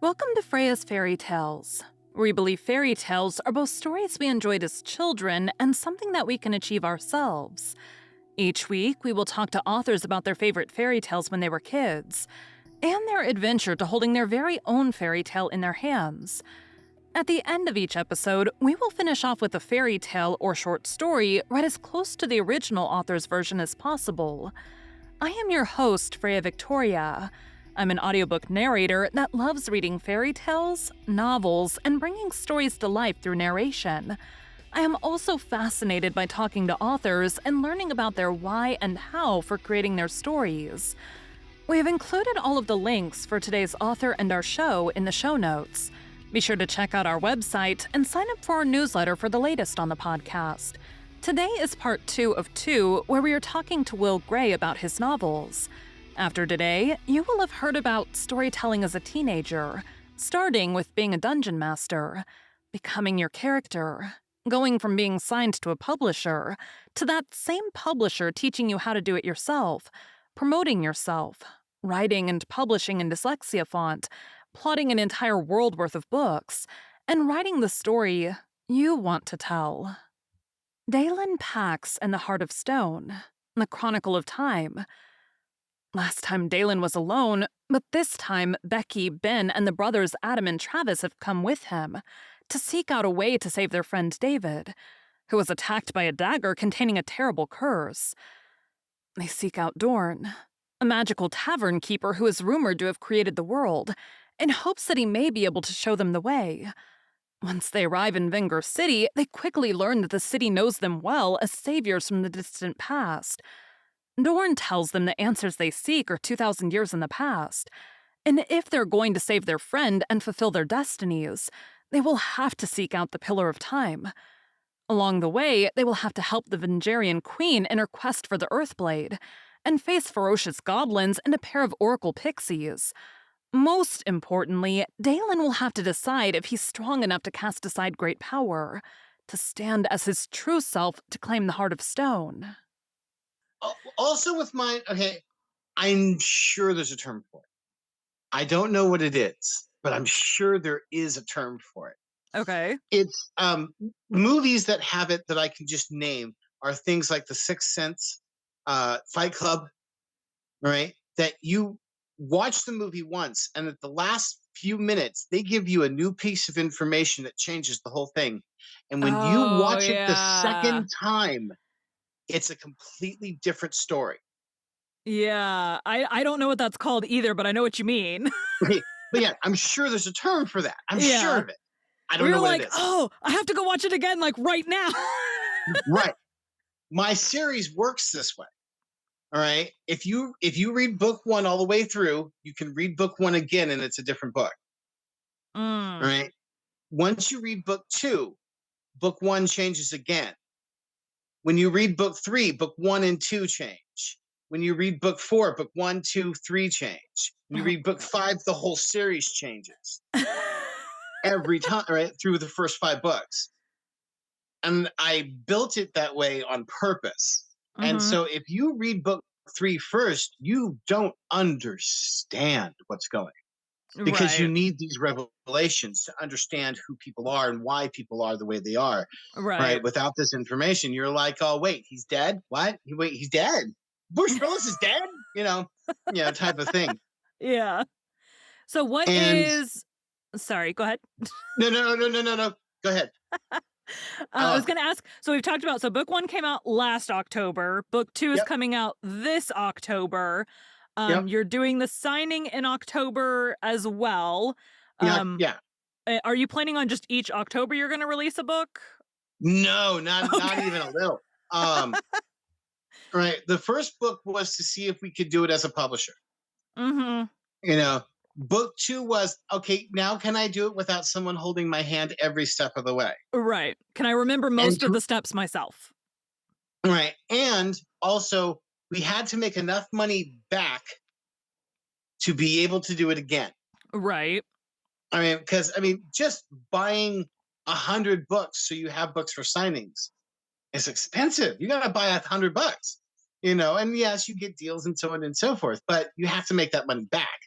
Welcome to Freya's Fairy Tales. We believe fairy tales are both stories we enjoyed as children and something that we can achieve ourselves. Each week, we will talk to authors about their favorite fairy tales when they were kids, and their adventure to holding their very own fairy tale in their hands. At the end of each episode, we will finish off with a fairy tale or short story read as close to the original author's version as possible. I am your host, Freya Victoria. I'm an audiobook narrator that loves reading fairy tales, novels, and bringing stories to life through narration. I am also fascinated by talking to authors and learning about their why and how for creating their stories. We have included all of the links for today's author and our show in the show notes. Be sure to check out our website and sign up for our newsletter for the latest on the podcast. Today is part 2 of 2, where we are talking to Will Gray about his novels. After today, you will have heard about storytelling as a teenager, starting with being a dungeon master, becoming your character, going from being signed to a publisher, to that same publisher teaching you how to do it yourself, promoting yourself, writing and publishing in dyslexia font, plotting an entire world worth of books, and writing the story you want to tell. Dalen Pax and the Heart of Stone, The Chronicle of Time. Last time Dalen was alone, but this time Becky, Ben, and the brothers Adam and Travis have come with him to seek out a way to save their friend David, who was attacked by a dagger containing a terrible curse. They seek out Dorn, a magical tavern keeper who is rumored to have created the world, in hopes that he may be able to show them the way. Once they arrive in Venger City, they quickly learn that the city knows them well as saviors from the distant past. Dorn tells them the answers they seek are 2,000 years in the past, and if they're going to save their friend and fulfill their destinies, they will have to seek out the Pillar of Time. Along the way, they will have to help the Vengerian Queen in her quest for the Earthblade, and face ferocious goblins and a pair of oracle pixies. Most importantly, Dalen will have to decide if he's strong enough to cast aside great power, to stand as his true self to claim the Heart of Stone. Also with mine, okay, I'm sure there's a term for it. I don't know what it is, but I'm sure there is a term for it. Okay. It's movies that have it that I can just name are things like The Sixth Sense, Fight Club, right? That you watch the movie once, and at the last few minutes, they give you a new piece of information that changes the whole thing. And when you watch it the second time, it's a completely different story. Yeah, I don't know what that's called either, but I know what you mean. But yeah, I'm sure there's a term for that. I'm sure of it. I don't We were know what like, it is. oh, I have to go watch it again, like right now. Right. My series works this way. All right. If you read book 1 all the way through, you can read book 1 again, and it's a different book. All right. Once you read book 2, book 1 changes again. When you read book 3, book 1 and 2 change. When you read book 4, book 1, 2, 3 change. When you read book 5, the whole series changes. Every time, right? Through the first 5 books. And I built it that way on purpose. And so if you read book 3 first, you don't understand what's going on. Because you need these revelations to understand who people are and why people are the way they are. Right. Without this information, you're like, oh, wait, he's dead? What? Wait, he's dead? Bush Willis is dead? Type of thing. Yeah. So what is... Sorry, go ahead. No. Go ahead. I was going to ask, so we've talked about, so book 1 came out last October. Book 2 is coming out this October. You're doing the signing in October as well. Yeah. Are you planning on just each October you're going to release a book? No, not even a little. Right. The first book was to see if we could do it as a publisher. Book 2 was, okay, now can I do it without someone holding my hand every step of the way? Right. Can I remember most of the steps myself? Right. And also, we had to make enough money back to be able to do it again. Right. Because just buying 100 books so you have books for signings is expensive. You got to buy 100 bucks, and yes, you get deals and so on and so forth, but you have to make that money back,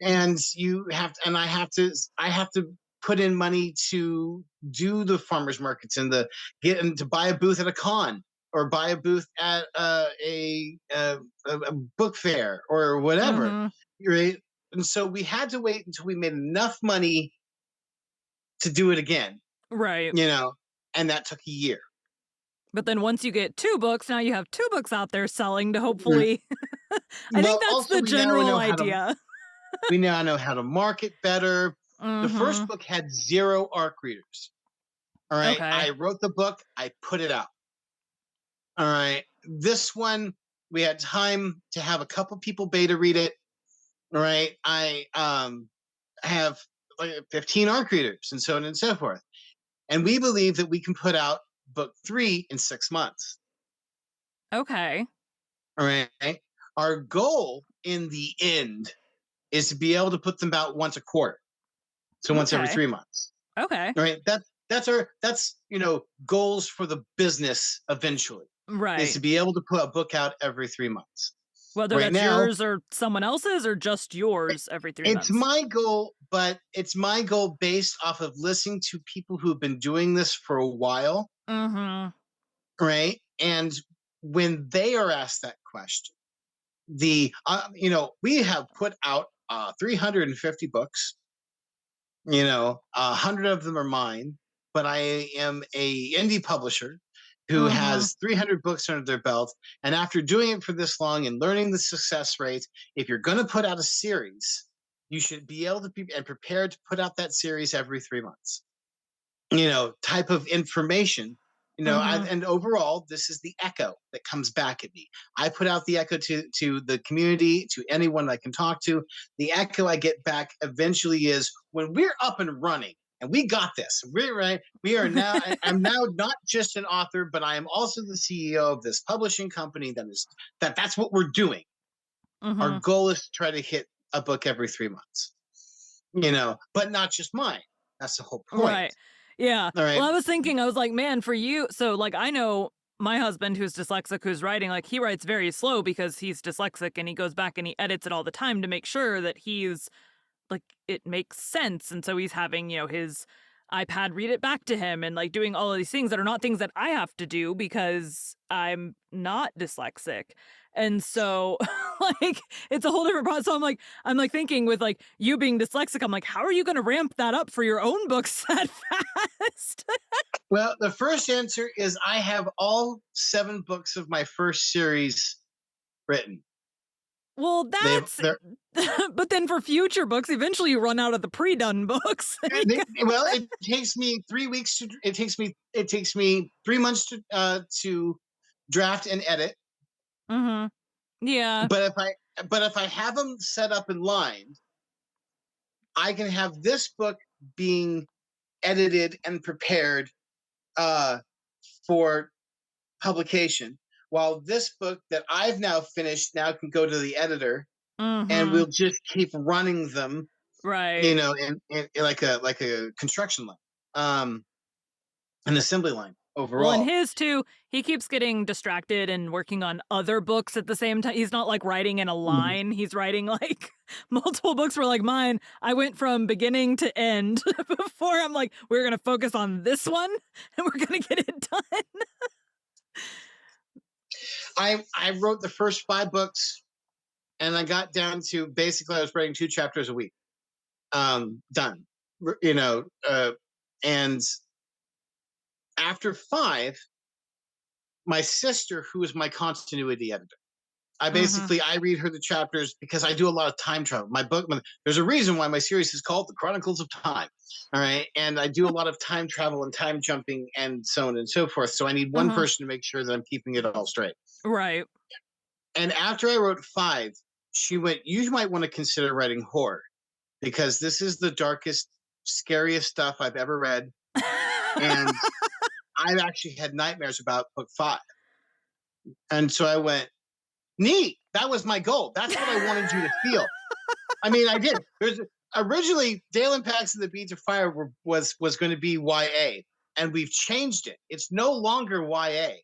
and you have to, and I have to put in money to do the farmers markets and the get and to buy a booth at a con or buy a booth at a book fair or whatever, Mm-hmm. right? And so we had to wait until we made enough money to do it again, Right. you know, and that took a year. But then once you get 2 books, now you have 2 books out there selling to Mhm. hopefully I think Well, that's also the general idea. we now know how to market better. The first Mhm. book had 0 ARC readers. All right. Okay. I wrote the book, I put it out. All right. This one, we had time to have a couple people beta read it. All right. I have like 15 ARC readers and so on and so forth. And we believe that we can put out book 3 in 6 months. Okay. All right. Our goal in the end is to be able to put them out once a quarter. So once every Okay. 3 months. Okay. All right. That's goals for the business eventually is Right. to be able to put a book out every 3 months. Whether Right that's now, yours or someone else's or just yours every 3 it's months. my goal, but it's my goal based off of listening to people who've been doing this for a while, Mhm. right? And when they are asked that question, we have put out 350 books. 100 of them are mine, but I am a indie publisher who Mhm. has 300 books under their belt. And after doing it for this long and learning the success rate, if you're going to put out a series, you should be able to be and prepared to put out that series every 3 months. Type of information. Mhm. And overall, this is the echo that comes back at me. I put out the echo to the community, to anyone I can talk to. The echo I get back eventually is when we're up and running and we got this. We're right. We are now. I'm now not just an author, but I am also the CEO of this publishing company. That's what we're doing. Our Mhm. goal is to try to hit a book every 3 months. But not just mine. That's the whole point. Right. Yeah. All right. Well, I was thinking, I was like, man, for you, so like I know my husband who's dyslexic who's writing, like he writes very slow because he's dyslexic and he goes back and he edits it all the time to make sure that he's like it makes sense. And so he's having, his iPad read it back to him and like doing all of these things that are not things that I have to do because I'm not dyslexic. And so like it's a whole different process. So I'm like thinking with like you being dyslexic, I'm like, how are you gonna ramp that up for your own books that fast? Well, the first answer is I have all 7 books of my first series written. Well, They've that's they're but then for future books, eventually you run out of the pre-done books. well, it takes me 3 weeks to it takes me 3 months to draft and edit. Mhm. Yeah. But if I have them set up and lined, I can have this book being edited and prepared uh for publication, while this book that I've now finished now can go to the editor and Mhm. we'll just keep running them, Right. in like a construction line, an assembly line Well, in overall. his too, he keeps getting distracted and working on other books at the same time. He's not like writing in a Mhm. line. He's writing like multiple books for like mine. I went from beginning to end before I'm like, we're going to focus on this one and we're going to get it done. I wrote the first 5 books, and I got down to basically I was writing 2 chapters a week. Done. You know, and after 5, my sister, who is my continuity editor, Mhm. I read her the chapters because I do a lot of time travel. There's a reason why my series is called The Chronicles of Time. All right. And I do a lot of time travel and time jumping and so on and so forth. So I need one Mhm. person to make sure that I'm keeping it all straight. Right. And after I wrote 5, she went, "You might want to consider writing horror because this is the darkest, scariest stuff I've ever read. And I've actually had nightmares about book 5." And so I went, "Neat. That was my goal. That's what I wanted you to feel." I mean, I did. There's originally Dalen Pax and the Beads of Fire was going to be YA, and we've changed it. It's no longer YA,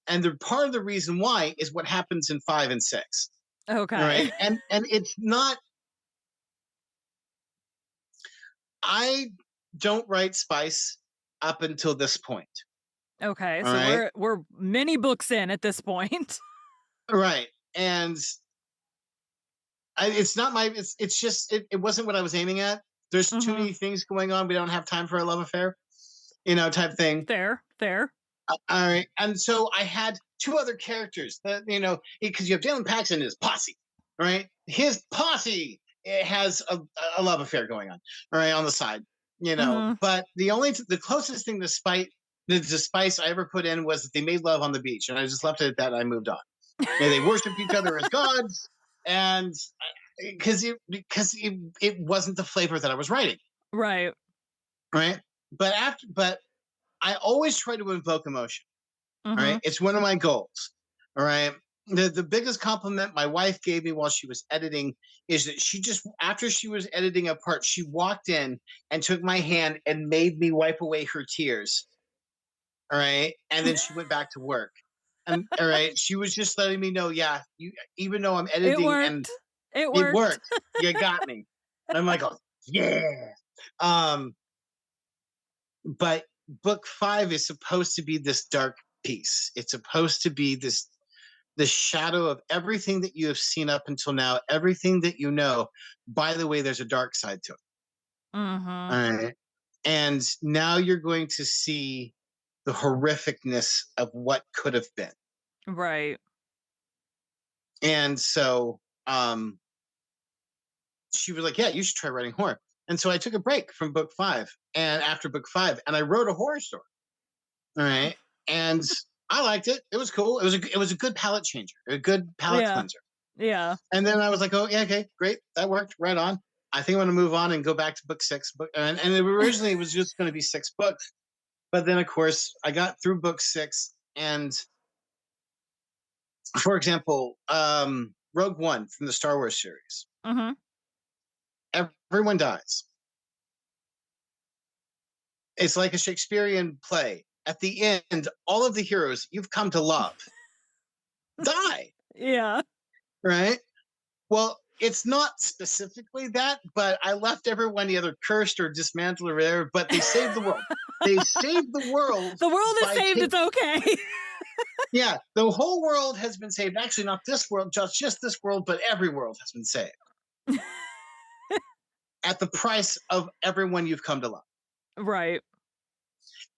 and the part of the reason why is what happens in 5 and 6. All Okay. right, and it's not. I don't write spice up until this point. Okay, All so right. we're many books in at this point. Right. And it's not my, it's just, it wasn't what I was aiming at. There's too Mhm. many things going on. We don't have time for a love affair, type thing. Fair, fair. All right. And so I had two other characters that, because you have Dalen Pax and his posse, right? His posse has a love affair going on, all right, on the side, Mhm. But the closest thing to spice I ever put in was that they made love on the beach. And I just left it at that. And I moved on. They worshiped each other as gods. And because it wasn't the flavor that I was writing, Right. right? But I always try to invoke emotion. All right. Mhm. It's one of my goals. All right. The biggest compliment my wife gave me while she was editing is that she just, after she was editing a part, she walked in and took my hand and made me wipe away her tears. All right. And then she went back to work. And all right. She was just letting me know, yeah, even though I'm It editing and worked. It it worked. worked, you got me. I'm like, oh, yeah. Um, but book 5 is supposed to be this dark piece. It's supposed to be the shadow of everything that you have seen up until now, everything that you know. By the way, there's a dark side to it. Mhm. All right. And now you're going to see the horrificness of what could have been. Right. And so she was like, yeah, you should try writing horror. And so I took a break from book 5 and after book 5, and I wrote a horror story. All right. And I liked it. It was cool. It was a good palette changer, a good palette Yeah. cleanser. Yeah. And then I was like, oh, yeah, okay, great. That worked. Right on. I think I'm going to move on and go back to book 6. And originally it was just going to be 6 books. But then, of course, I got through book 6. And for example, Rogue One from the Star Wars series, Mhm. everyone dies. It's like a Shakespearean play. At the end, all of the heroes you've come to love die, Yeah. right? Well, it's not specifically that, but I left everyone either cursed or dismantled or whatever, but they saved the world. They saved the world The world is by saved, taking, it's okay. yeah, the whole world has been saved. Actually, not this world, just this world, but every world has been saved at the price of everyone you've come to love. Right.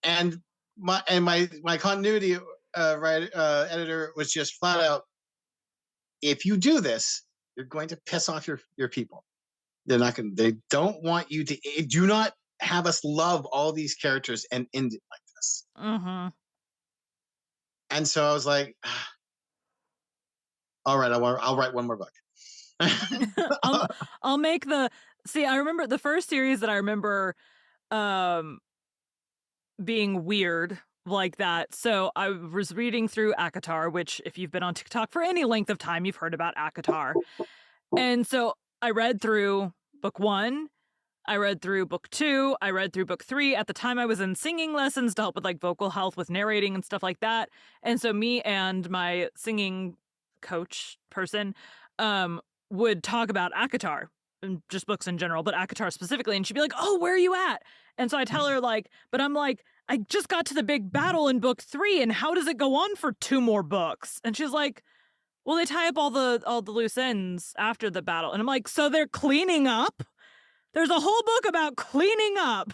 And my continuity editor was just flat out, if you do this, you're going to piss off your people. They're not going. They don't want you to. Do not have us love all these characters and end it like this. Mhm. And so I was like, all right, I'll write one more book. I'll I'll make the See, I remember the first series that I remember um being weird like that. So I was reading through Akatar, which if you've been on TikTok for any length of time, you've heard about Akatar. And so I read through book 1, I read through book 2, I read through book 3. At the time I was in singing lessons to help with like vocal health with narrating and stuff like that. And so me and my singing coach person um would talk about Akatar and just books in general, but Akatar specifically, and she'd be like, "Oh, where are you at?" And so I tell her like, but I'm like, "I just got to the big battle in book 3 and how does it go on for 2 more books?" And she's like, "Well, they tie up all the loose ends after the battle." And I'm like, "So they're cleaning up?" There's a whole book about cleaning up.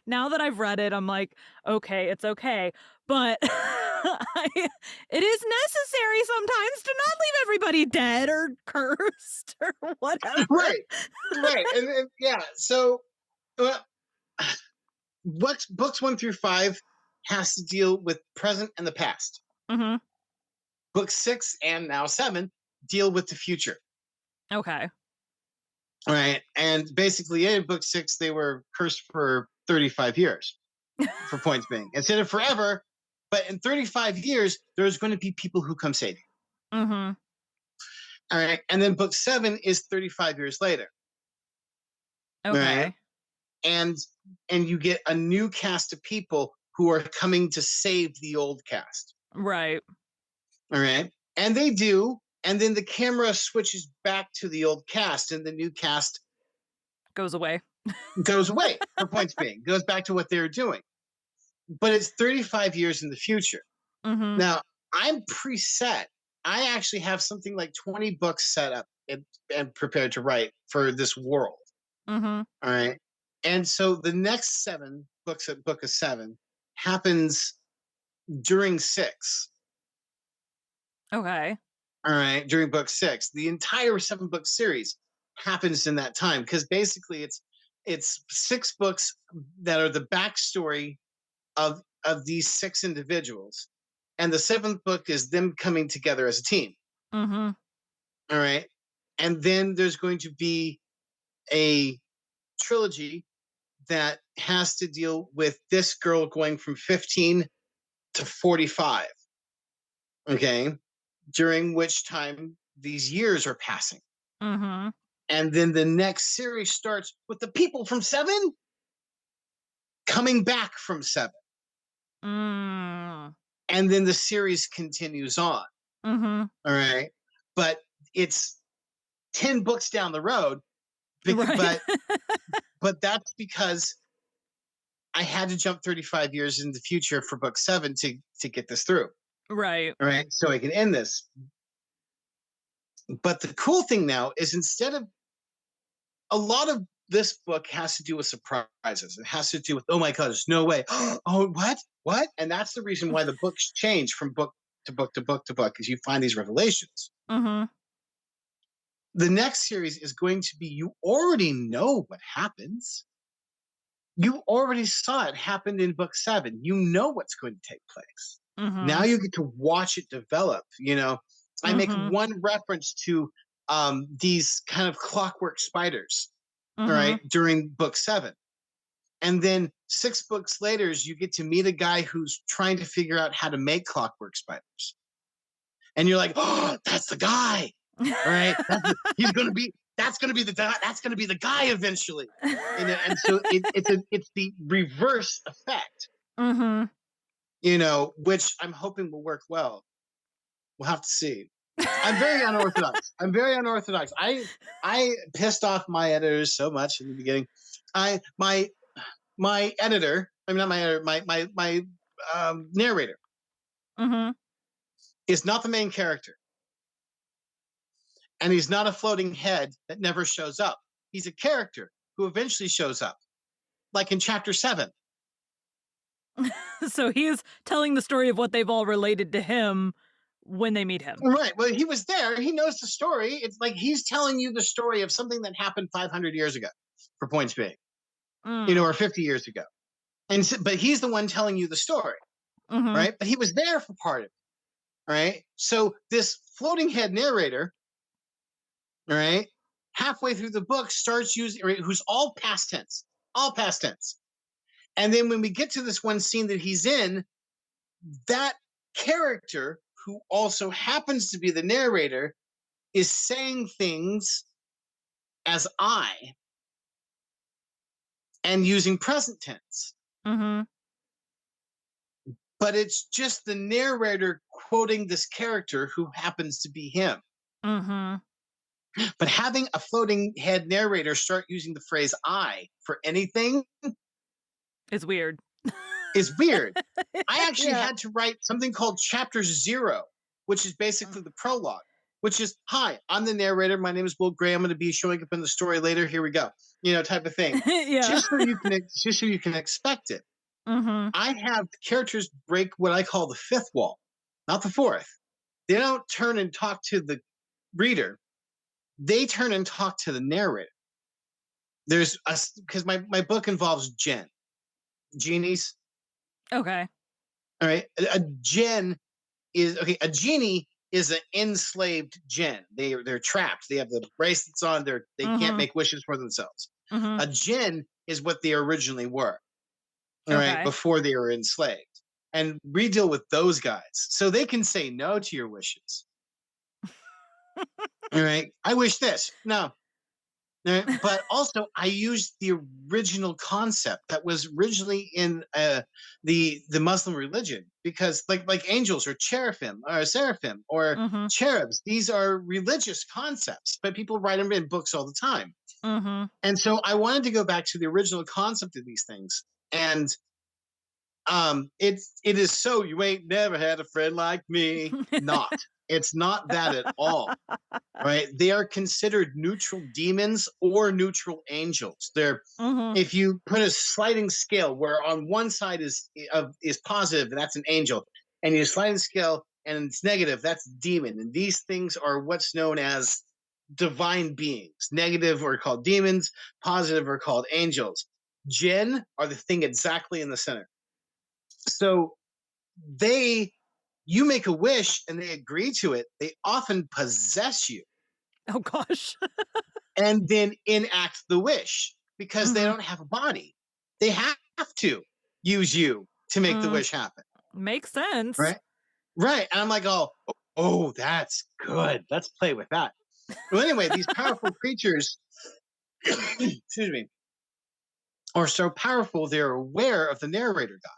Now that I've read it, I'm like, okay, it's okay. But it is necessary sometimes to not leave everybody dead or cursed or whatever. Right, right, and yeah. So, well, books 1 through 5 has to deal with present and the past. Mhm. Book 6 and now 7 deal with the future. Okay. Right, and basically, in book 6, they were cursed for 35 years. For points being, instead of forever, but in 35 years, there's going to be people who come save you. Mhm. All right. And then book 7 is 35 years later. All right. Okay. And you get a new cast of people who are coming to save the old cast. Right. All right. And they do. And then the camera switches back to the old cast, and the new cast Goes away. Goes away, for points being, goes back to what they were doing. But it's 35 years in the future. Mm-hmm. Now, I'm preset. I actually have something like 20 books set up and prepared to write for this world. Mm-hmm. All right. And so the next 7 books at Book of Seven happens during 6. Okay. All right. During book 6. The entire 7-book series happens in that time because basically it's 6 books that are the backstory of these 6 individuals. And the 7th book is them coming together as a team. Mm-hmm. All right. And then there's going to be a trilogy that has to deal with this girl going from 15 to 45. Okay. During which time these years are passing. Mm-hmm. And then the next series starts with the people from 7 coming back from 7. Mm. And then the series continues on. Mm-hmm. All right. But it's 10 books down the road. Right. But that's because I had to jump 35 years in the future for book 7 to get this through. Right. All right. So I can end this. But the cool thing now is instead of a lot of this book has to do with surprises. It has to do with, oh my God, there's no way. Oh, what? What? And that's the reason why the books change from book to book to book to book, is you find these revelations. Mm-hmm. The next series is going to be, you already know what happens. You already saw it happen in book 7. You know what's going to take place. Mm-hmm. Now you get to watch it develop. I make one reference to these kind of clockwork spiders, all right, during book 7. And then 6 books later, you get to meet a guy who's trying to figure out how to make clockwork spiders. And you're like, oh, that's the guy. All right. That's going to be the guy eventually. And so it's the reverse effect, Mm-hmm. which I'm hoping will work well. We'll have to see. I'm very unorthodox. I pissed off my editors so much in the beginning. My editor, I mean, not my editor, my narrator Mm-hmm. is not the main character. And he's not a floating head that never shows up. He's a character who eventually shows up, like in chapter 7. So he is telling the story of what they've all related to him when they meet him. Right. Well, he was there. He knows the story. It's like he's telling you the story of something that happened 500 years ago, for points being, or 50 years ago. But he's the one telling you the story, right? But he was there for part of it, right? So this floating head narrator, all right, halfway through the book starts using, who's all past tense. And then when we get to this one scene that he's in, that character, who also happens to be the narrator, is saying things as I and using present tense. Mm-hmm. But it's just the narrator quoting this character who happens to be him. Mm-hmm. But having a floating head narrator start using the phrase I for anything It's weird. is weird. I actually Yeah. had to write something called chapter 0, which is basically the prologue, which is, hi, I'm the narrator. My name is Will Gray. I'm going to be showing up in the story later. Here we go. Type of thing. Yeah. Just so you can expect it. Mm-hmm. I have the characters break what I call the 5th wall, not the 4th. They don't turn and talk to the reader. They turn and talk to the narrator. Because my book involves genies. Okay. All right. A gen is, okay, a genie is an enslaved gen. They're trapped. They have the bracelets on. They can't make wishes for themselves. Mm-hmm. A gen is what they originally were. All right, Okay. before they were enslaved. And we deal with those guys. So they can say no to your wishes. All right. I wish this. No. All right? But also I used the original concept that was originally in the Muslim religion, because like angels or cherubim or Mm-hmm. cherubs, these are religious concepts, but people write them in books all the time. Mm-hmm. And so I wanted to go back to the original concept of these things. And it is so you ain't never had a friend like me. Not. It's not that at all. Right? They are considered neutral demons or neutral angels. They're Mm-hmm. if you put a sliding scale where on one side is positive, and that's an angel, and you slide the scale and it's negative, that's demon. And these things are what's known as divine beings. Negative are called demons, positive are called angels. Jinn are the thing exactly in the center. So you make a wish and they agree to it, they often possess you Oh gosh. and then enact the wish because they Mm-hmm. don't have a body. They have to use you to make the wish happen. Makes sense. Right. Right. And I'm like, oh, that's good. Let's play with that. Well, anyway, these powerful creatures, excuse me, are so powerful, they're aware of the narrator God.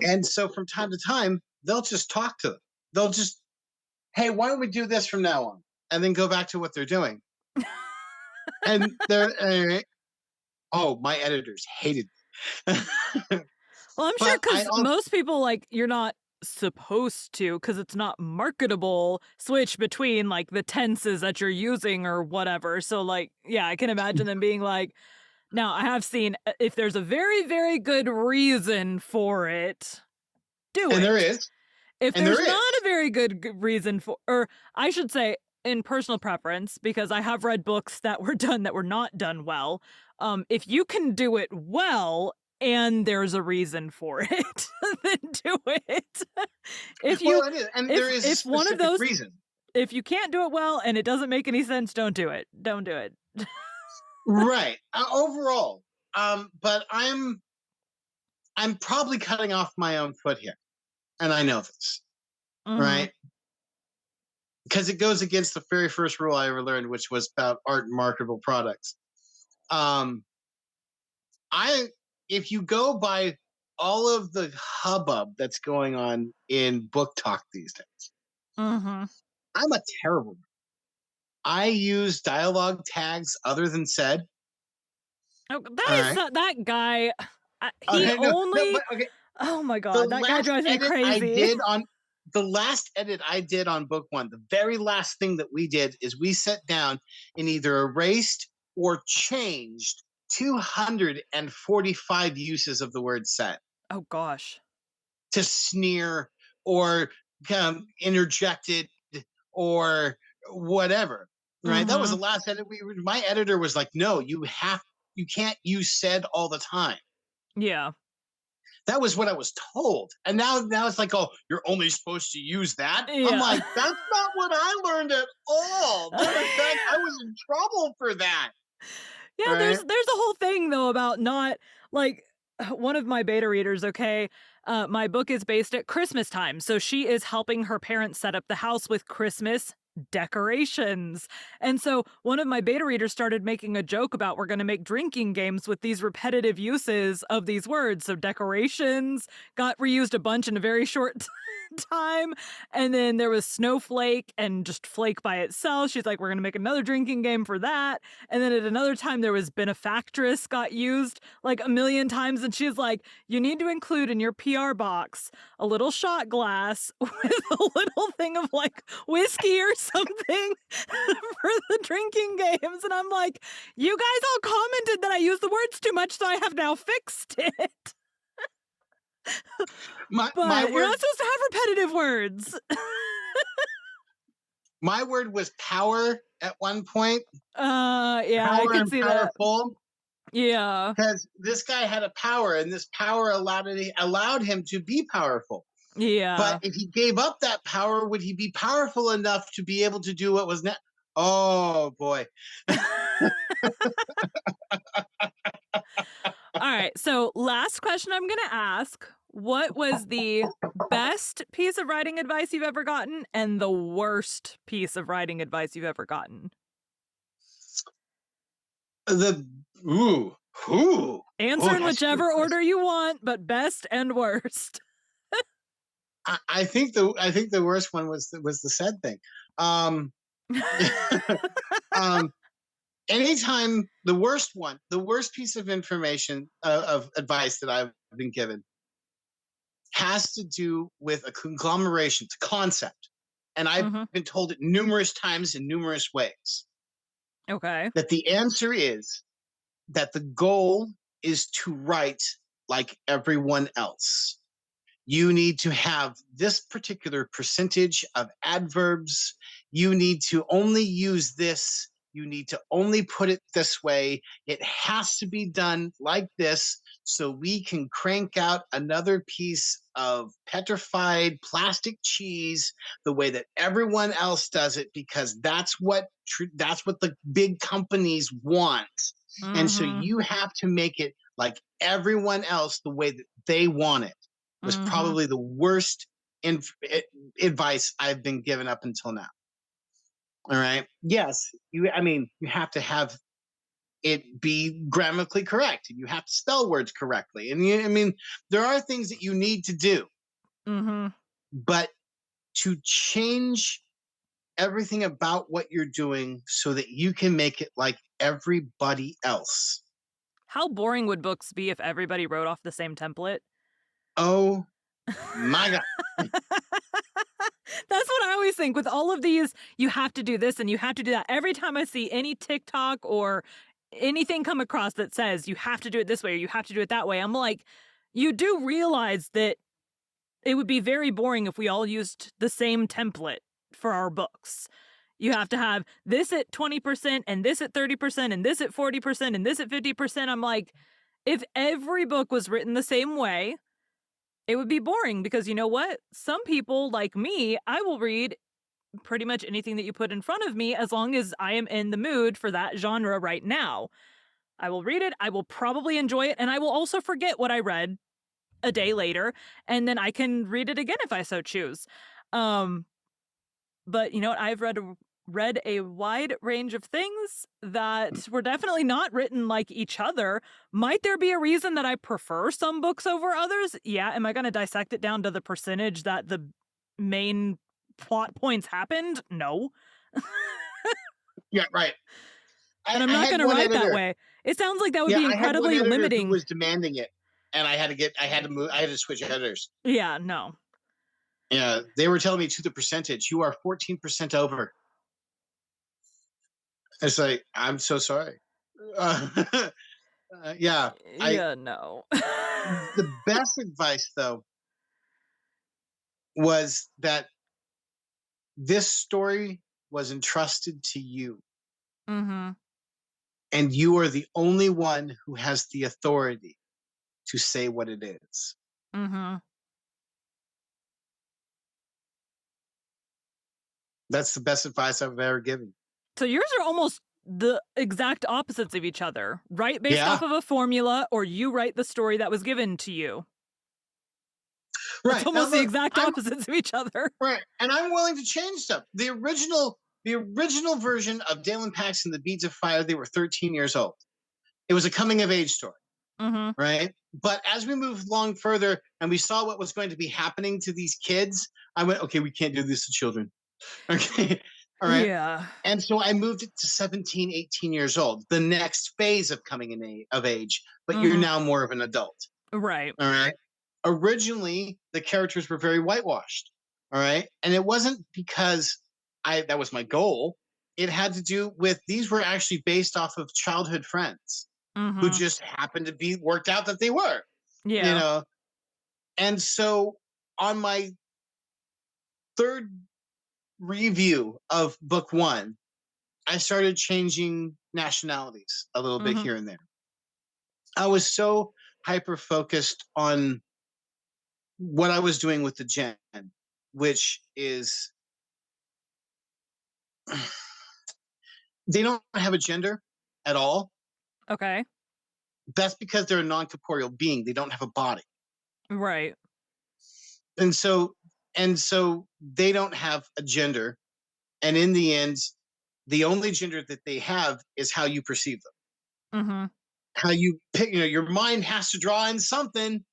And so from time to time, they'll just talk to them. They'll just, hey, why don't we do this from now on? And then go back to what they're doing. And my editors hated me. Well, I'm sure But I because also, most people, like, you're not supposed to, because it's not marketable, switch between, like, the tenses that you're using or whatever. So, like, yeah, I can imagine them being like, now I have seen if there's a very, very good reason for it, do and there it. is, If and there's there not is. a very good reason for, or I should say, in personal preference, because I have read books that were done that were not done well. If you can do it well and there's a reason for it, then do it. if you Well, it is, and there is a if one of specific those, reason. if you can't do it well and it doesn't make any sense, don't do it. Don't do it. Right. Overall, but I'm probably cutting off my own foot here, and I know this, Mm-hmm. right? Because it goes against the very first rule I ever learned, which was about art and marketable products. Um, I if you go by all of the hubbub that's going on in book talk these days, Mm-hmm. I'm a terrible. I use dialogue tags other than said. Oh, All that is right. that guy. He Okay. No, only. but okay. Oh my The god, that guy last drives me edit I crazy. did on the last edit I did on book one, the very last thing that we did is we sat down and either erased or changed 245 uses of the word set Oh gosh. to sneer or interjected or whatever. Right. That was the Mhm. last edit my editor was like, no, you can't use said all the time. Yeah. That was what I was told. And now it's like, oh, you're only supposed to use that. I'm Yeah. like, that's not what I learned at all. Matter of fact, I was in trouble for that. Yeah, Right. there's a whole thing though about not like one of my beta readers, okay? My book is based at Christmas time, so she is helping her parents set up the house with Christmas decorations. And so one of my beta readers started making a joke about we're going to make drinking games with these repetitive uses of these words. So decorations got reused a bunch in a very short time. And then there was snowflake and just flake by itself. She's like, we're going to make another drinking game for that. And then at another time, there was benefactress got used like a million times. And she's like, you need to include in your PR box a little shot glass with a little thing of like whiskey or something for the drinking games. And I'm like, you guys all commented that I use the words too much, so I have now fixed it. My But you're word not supposed to have repetitive words. my word was power at one point. Yeah, I Power could and see that. powerful. Yeah. Because this guy had a power, and this power allowed him to be powerful. But Yeah. if he gave up that power, would he be powerful enough to be able to do what was next? Oh boy. All right. So, last question I'm going to ask. What was the best piece of writing advice you've ever gotten and the worst piece of writing advice you've ever gotten? The ooh, ooh, Answer oh, in that's a good whichever question. order you want, but best and worst. I think the worst one was the said thing. Um, um, anytime the worst piece of information of advice that I've been given has to do with a conglomeration, it's a concept. And I've Mhm. been told it numerous times in numerous ways Okay. that the answer is that the goal is to write like everyone else. You need to have this particular percentage of adverbs. You need to only use this. You need to only put it this way. It has to be done like this so we can crank out another piece of petrified plastic cheese the way that everyone else does it, because that's what the big companies want. And so Mhm. you have to make it like everyone else the way that they want it. Was Mhm. probably the worst advice I've been given up until now. All right. Yes, I mean, you have to have it be grammatically correct. You have to spell words correctly. And I mean, there are things that you need to do, Mhm. but to change everything about what you're doing so that you can make it like everybody else. How boring would books be if everybody wrote off the same template? Oh my God. That's what I always think with all of these, you have to do this and you have to do that. Every time I see any TikTok or anything come across that says you have to do it this way or you have to do it that way, I'm like, you do realize that it would be very boring if we all used the same template for our books. You have to have this at 20% and this at 30% and this at 40% and this at 50%. I'm like, if every book was written the same way, it would be boring because you know what? Some people like me, I will read pretty much anything that you put in front of me as long as I am in the mood for that genre right now. I will read it, I will probably enjoy it, and I will also forget what I read a day later, and then I can read it again if I so choose. Um, but you know what? I've read a wide range of things that were definitely not written like each other. Might there be a reason that I prefer some books over others? Yeah. Am I going to dissect it down to the percentage that the main plot points happened? No. Yeah, right. And I'm I not had gonna one write that editor. way. It sounds like that would Yeah, be I had one incredibly editor who limiting. was demanding it, and I had to move. I had to switch editors. Yeah, no. Yeah, they were telling me to the percentage, you are 14% over. It's like, I'm so sorry. Uh, yeah, I Yeah, no. the best advice though was that this story was entrusted to you, Mhm, and you are the only one who has the authority to say what it is. mhm. That's the best advice I've ever given. So yours are almost the exact opposites of each other, right? Based off Yeah, of a formula, or you write the story that was given to you. It's right. Now almost the look, exact I'm opposites of each other. right, and I'm willing to change stuff. The original version of Dalen Pax and the Beads of Fire, they were 13 years old. It was a coming of age story, Mhm. right? But as we moved along further and we saw what was going to be happening to these kids, I went, okay, we can't do this to children. Okay. All right. Yeah. And so I moved it to 17, 18 years old, the next phase of of age, but you're Mhm. now more of an adult. Right. All right. Originally, the characters were very whitewashed. All right. And it wasn't because that was my goal. It had to do with these were actually based off of childhood friends who Mhm. just happened to be worked out that they were, you Yeah. know. And so on my third review of book one, I started changing nationalities a little bit Mhm. here and there. I was so hyper focused on what I was doing with the gen, which is they don't have a gender at all. Okay. That's because they're a non corporeal being. They don't have a body. Right. And so they don't have a gender. And in the end, the only gender that they have is how you perceive them. Mhm. How you pick, your mind has to draw in something.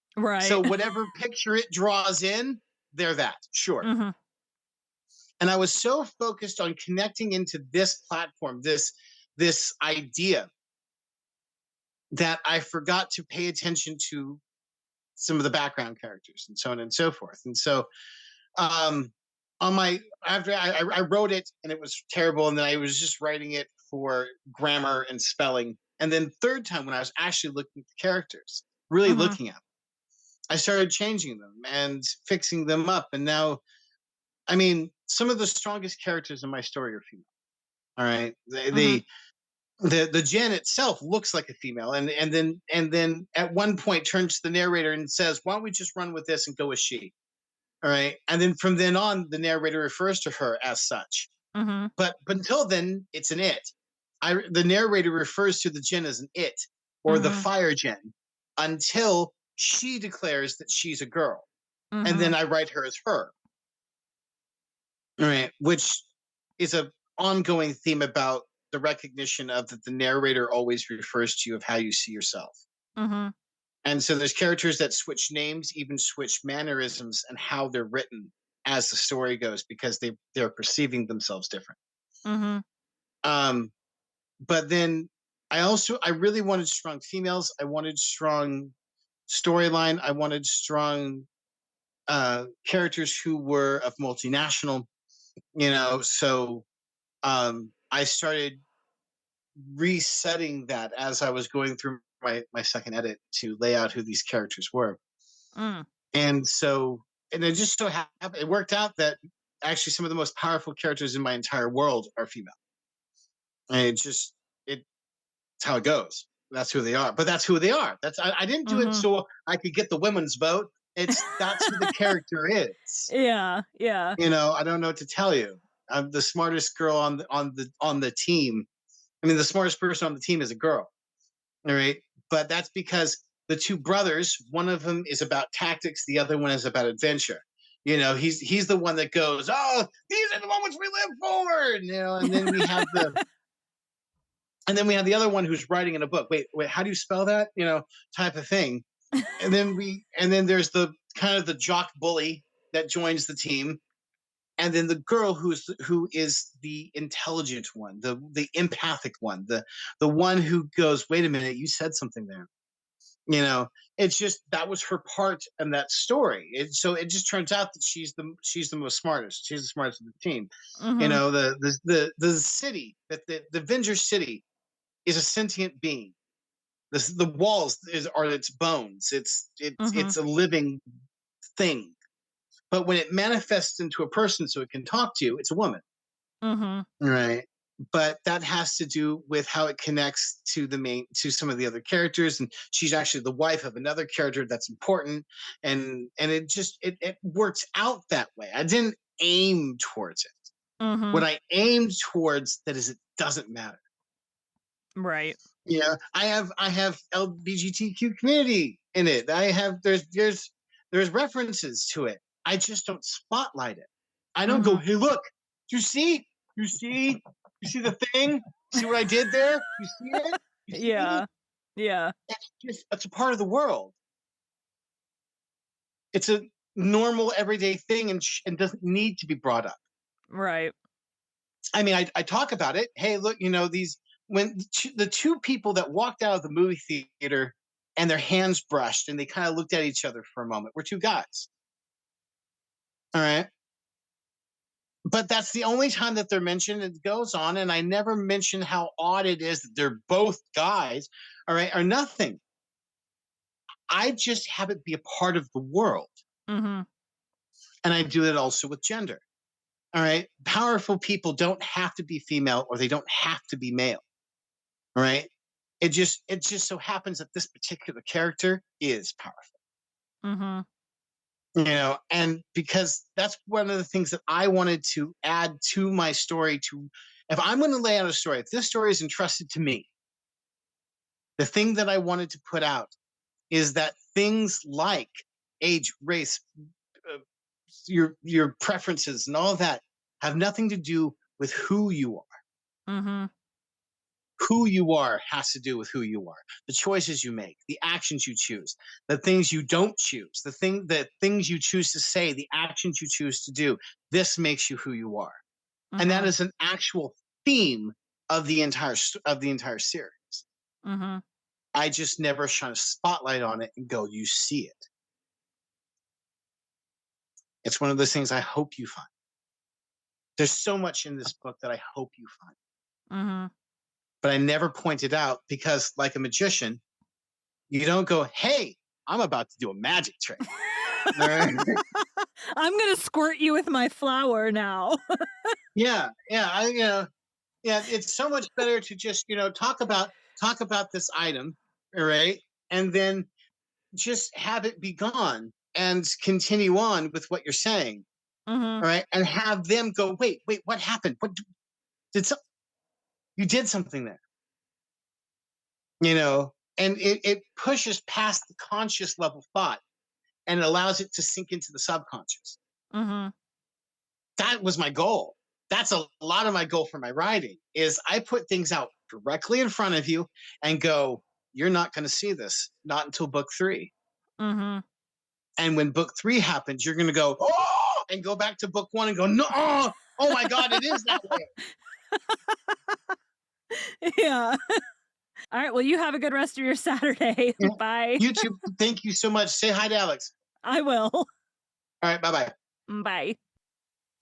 So Right. whatever picture it draws in, they're that, sure. Mhm. And I was so focused on connecting into this platform, this idea, that I forgot to pay attention to some of the background characters and so on and so forth. And so um on my after I wrote it and it was terrible, and then I was just writing it for grammar and spelling. And then third time when I was actually looking at the characters, really Mhm. looking at them, I started changing them and fixing them up. And now, I mean, some of the strongest characters in my story are female. All right. Mhm. The Jen itself looks like a female, and then at one point turns to the narrator and says, "Why don't we just run with this and go with she?" All right, and then from then on, the narrator refers to her as such. Mhm. But until then, it's an it. The narrator refers to the Jen as an it or the Mhm. fire Jen until she declares that she's a girl, and then Mhm. I write her as her. All right, which is a ongoing theme about the recognition of that the narrator always refers to you of how you see yourself. Mhm. And so there's characters that switch names, even switch mannerisms and how they're written as the story goes, because they're perceiving themselves different. Mhm. Um, but then I really wanted strong females. I wanted strong storyline. I wanted strong characters who were of multinational, so I started resetting that as I was going through my second edit to lay out who these characters were. Mm. And so, and it just so happened, it worked out that actually some of the most powerful characters in my entire world are female. And it's how it goes. That's who they are. But that's who they are. I didn't do it Mhm. so I could get the women's vote. That's who the character is. Yeah, yeah. I don't know what to tell you. I'm the smartest girl on the team. I mean, the smartest person on the team is a girl. All right. But that's because the two brothers, one of them is about tactics, the other one is about adventure. He's the one that goes, "Oh, these are the moments we live for." And then we have the other one who's writing in a book. Wait, how do you spell that? Type of thing. And then there's the kind of the jock bully that joins the team. And then the girl who is the intelligent one, the empathic one, the one who goes, "Wait a minute, you said something there." It's just that was her part in that story. So it just turns out that she's the most smartest. She's the smartest of the team. Mhm. The city, that the Avenger city, is a sentient being. The walls are its bones. It's Mhm. a living thing. But when it manifests into a person so it can talk to you, it's a woman. Mhm. Right. But that has to do with how it connects to some of the other characters. And she's actually the wife of another character that's important. And it works out that way. I didn't aim towards it. What Mhm. I aimed towards that is it doesn't matter. Right. I have LGBTQ community in it. There's references to it. I just don't spotlight it. I don't go, Mhm. "Hey, look, you see, you see, you see the thing. See what I did there? You see it? You see? Yeah. Yeah. It's a part of the world. It's a normal everyday thing, and doesn't need to be brought up. Right. I mean, I talk about it. Hey, look, these when the two people that walked out of the movie theater and their hands brushed and they kind of looked at each other for a moment were two guys. All right. But that's the only time that they're mentioned. It goes on, and I never mention how odd it is that they're both guys, all right, or nothing. I just have it be a part of the world. Mhm. And I do it also with gender. All right. Powerful people don't have to be female or they don't have to be male. All right. It just so happens that this particular character is powerful. Mhm. And because that's one of the things that I wanted to add to my story. To If I'm going to lay out a story, if this story is entrusted to me, the thing that I wanted to put out is that things like age, race, uh, your preferences and all of that have nothing to do with who you are. Mhm. Who you are has to do with who you are. The choices you make, the actions you choose, the things you don't choose, the things you choose to say, the actions you choose to do. This makes you who you are. And that Mm-hmm. is an actual theme of the entire series. Mm-hmm. I just never shine a spotlight on it and go, you see it. It's one of those things I hope you find. There's so much in this book that I hope you find. Mm-hmm. But I never pointed out because, like a magician, you don't go, hey, I'm about to do a magic trick. All right? I'm gonna squirt you with my flower now. Yeah. It's so much better to just, talk about this item, all right, and then just have it be gone and continue on with what you're saying, Mm-hmm. all right, and have them go, wait, what happened? What did you did something there, and it pushes past the conscious level thought and it allows it to sink into the subconscious. Mm-hmm. That was my goal. That's a lot of my goal for my writing is I put things out directly in front of you and go, you're not going to see this, not until book 3. Mm-hmm. And when book 3 happens, you're going to go, oh, and go back to book 1 and go, no, oh my God, it is that way. Yeah. All right. Well, you have a good rest of your Saturday. Yeah. Bye. You too. Thank you so much. Say hi to Alex. I will. All right. Bye-bye. Bye.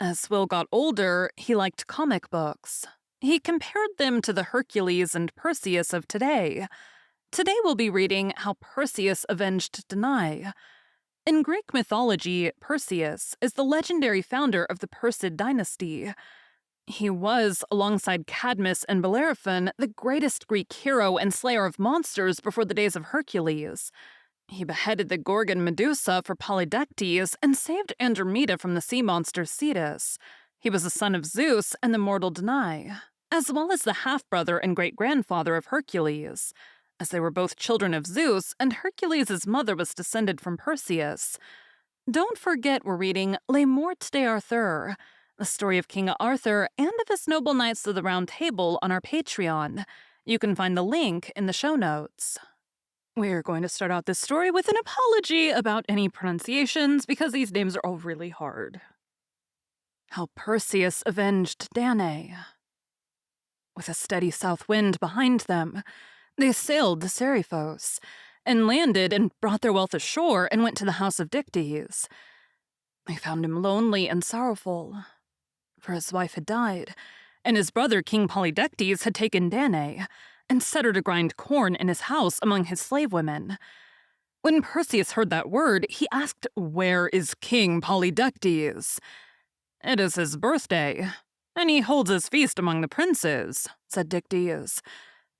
As Will got older, he liked comic books. He compared them to the Hercules and Perseus of today. Today we'll be reading How Perseus Avenged Danae. In Greek mythology, Perseus is the legendary founder of the Persid dynasty. He was, alongside Cadmus and Bellerophon, the greatest Greek hero and slayer of monsters before the days of Hercules. He beheaded the Gorgon Medusa for Polydectes and saved Andromeda from the sea monster Cetus. He was the son of Zeus and the mortal Danae, as well as the half-brother and great-grandfather of Hercules. As they were both children of Zeus, and Hercules' mother was descended from Perseus. Don't forget we're reading Les Morts d'Arthur, the story of King Arthur and of his noble knights of the Round Table on our Patreon. You can find the link in the show notes. We're going to start out this story with an apology about any pronunciations because these names are all really hard. How Perseus Avenged Danae. With a steady south wind behind them, they sailed to Seriphos, and landed and brought their wealth ashore and went to the house of Dictys. They found him lonely and sorrowful, for his wife had died, and his brother King Polydectes had taken Danae and set her to grind corn in his house among his slave women. When Perseus heard that word, he asked, "Where is King Polydectes?" "It is his birthday, and he holds his feast among the princes," said Dictys.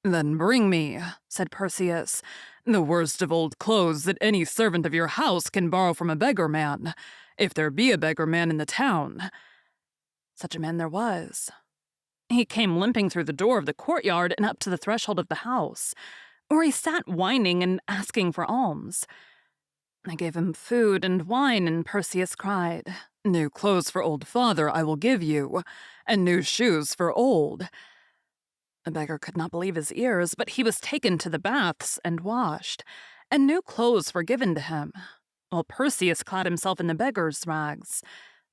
"Then bring me," said Perseus, "the worst of old clothes that any servant of your house can borrow from a beggar man, if there be a beggar man in the town." Such a man there was. He came limping through the door of the courtyard and up to the threshold of the house, where he sat whining and asking for alms. I gave him food and wine, and Perseus cried, "New clothes for old father I will give you, and new shoes for old." The beggar could not believe his ears, but he was taken to the baths and washed, and new clothes were given to him, while Perseus clad himself in the beggar's rags.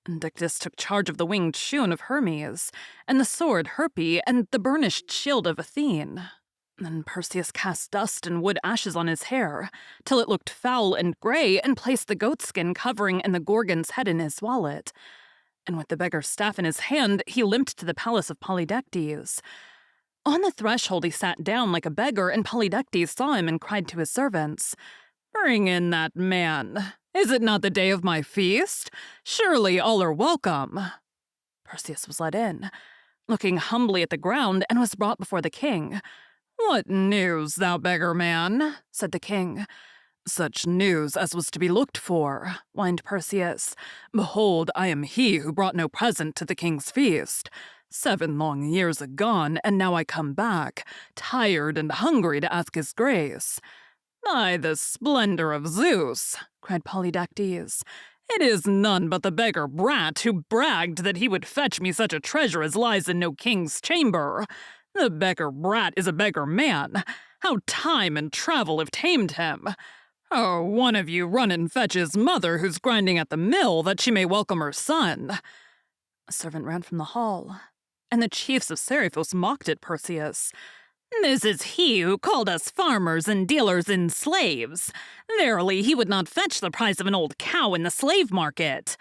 And Dictys took charge of the winged shoon of Hermes, and the sword Herpe, and the burnished shield of Athene. Then Perseus cast dust and wood ashes on his hair, till it looked foul and gray, and placed the goatskin covering and the Gorgon's head in his wallet. And with the beggar's staff in his hand, he limped to the palace of Polydectes. On the threshold he sat down like a beggar, and Polydectes saw him and cried to his servants, "Bring in that man. Is it not the day of my feast? Surely all are welcome." Perseus was led in, looking humbly at the ground, and was brought before the king. "What news, thou beggar man?" said the king. "Such news as was to be looked for," whined Perseus. "Behold, I am he who brought no present to the king's feast. 7 long years agone, and now I come back, tired and hungry to ask his grace." "By the splendor of Zeus," cried Polydectes, "it is none but the beggar brat who bragged that he would fetch me such a treasure as lies in no king's chamber. The beggar brat is a beggar man. How time and travel have tamed him. Oh, one of you run and fetch his mother who's grinding at the mill that she may welcome her son. A servant ran from the hall, and the chiefs of Seriphos mocked at Perseus. This is he who called us farmers and dealers in slaves. Verily, he would not fetch the price of an old cow in the slave market.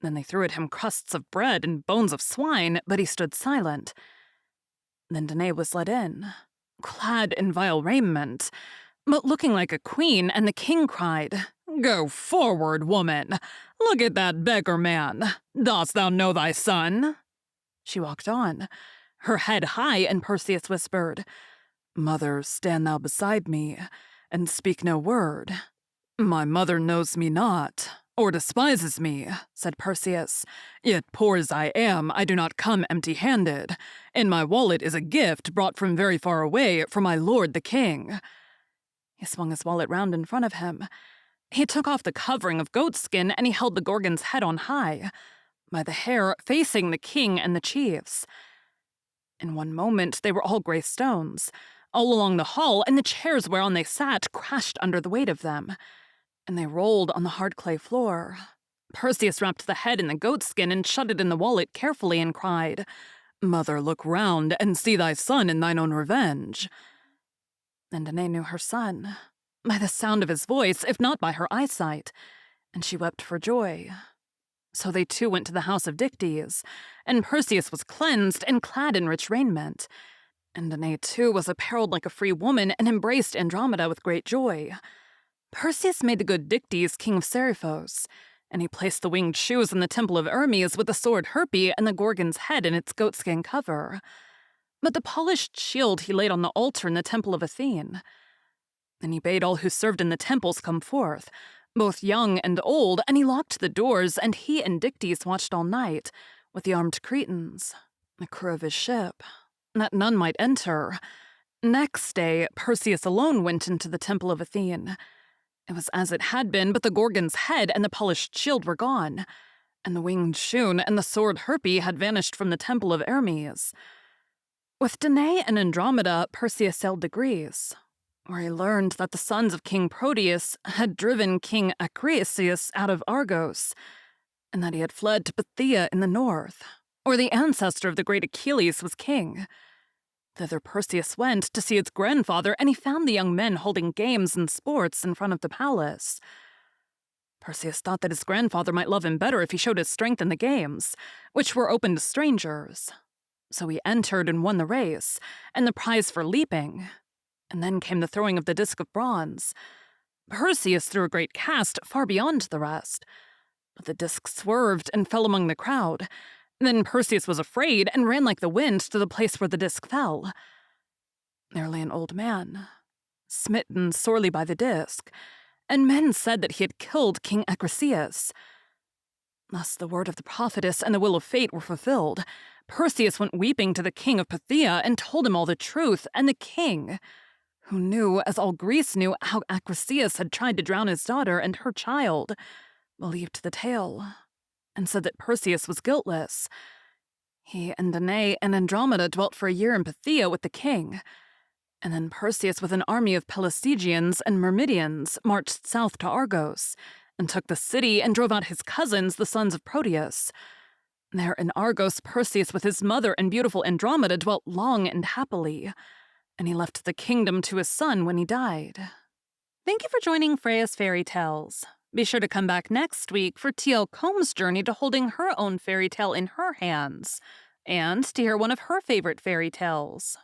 Then they threw at him crusts of bread and bones of swine, but he stood silent. Then Danae was led in, clad in vile raiment, but looking like a queen, and the king cried, Go forward, woman! Look at that beggar man! Dost thou know thy son? She walked on, her head high, and Perseus whispered, Mother, stand thou beside me, and speak no word. My mother knows me not, or despises me, said Perseus. Yet poor as I am, I do not come empty-handed. In my wallet is a gift brought from very far away for my lord the king. He swung his wallet round in front of him. He took off the covering of goatskin, and he held the Gorgon's head on high, by the hair facing the king and the chiefs. In one moment they were all grey stones. All along the hall, and the chairs whereon they sat crashed under the weight of them, and they rolled on the hard clay floor. Perseus wrapped the head in the goatskin and shut it in the wallet carefully and cried, Mother, look round and see thy son in thine own revenge. Then Danae knew her son, by the sound of his voice, if not by her eyesight, and she wept for joy. So they too went to the house of Dictys, and Perseus was cleansed and clad in rich raiment. And Danae too was apparelled like a free woman and embraced Andromeda with great joy. Perseus made the good Dictys king of Seriphos, and he placed the winged shoes in the temple of Hermes with the sword Herpe and the Gorgon's head in its goatskin cover. But the polished shield he laid on the altar in the temple of Athene. Then he bade all who served in the temples come forth, both young and old, and he locked the doors, and he and Dictys watched all night, with the armed Cretans, the crew of his ship, that none might enter. Next day, Perseus alone went into the temple of Athene. It was as it had been, but the Gorgon's head and the polished shield were gone, and the winged shoon and the sword Herpe had vanished from the temple of Hermes. With Danae and Andromeda, Perseus sailed to Greece, where he learned that the sons of King Proteus had driven King Acrisius out of Argos, and that he had fled to Phthia in the north, where the ancestor of the great Achilles was king. Thither Perseus went to see his grandfather, and he found the young men holding games and sports in front of the palace. Perseus thought that his grandfather might love him better if he showed his strength in the games, which were open to strangers. So he entered and won the race, and the prize for leaping. And then came the throwing of the disc of bronze. Perseus threw a great cast far beyond the rest, but the disc swerved and fell among the crowd. Then Perseus was afraid and ran like the wind to the place where the disc fell. There lay an old man, smitten sorely by the disc, and men said that he had killed King Acrisius. Thus the word of the prophetess and the will of fate were fulfilled. Perseus went weeping to the king of Phthia and told him all the truth, and the king, who knew, as all Greece knew, how Acrisius had tried to drown his daughter and her child, believed the tale, and said that Perseus was guiltless. He and Danae and Andromeda dwelt for a year in Phthia with the king, and then Perseus with an army of Pelopsygians and Myrmidians marched south to Argos, and took the city and drove out his cousins, the sons of Proteus. There in Argos, Perseus with his mother and beautiful Andromeda dwelt long and happily, and he left the kingdom to his son when he died. Thank you for joining Freya's Fairy Tales. Be sure to come back next week for T.L. Combs' journey to holding her own fairy tale in her hands, and to hear one of her favorite fairy tales.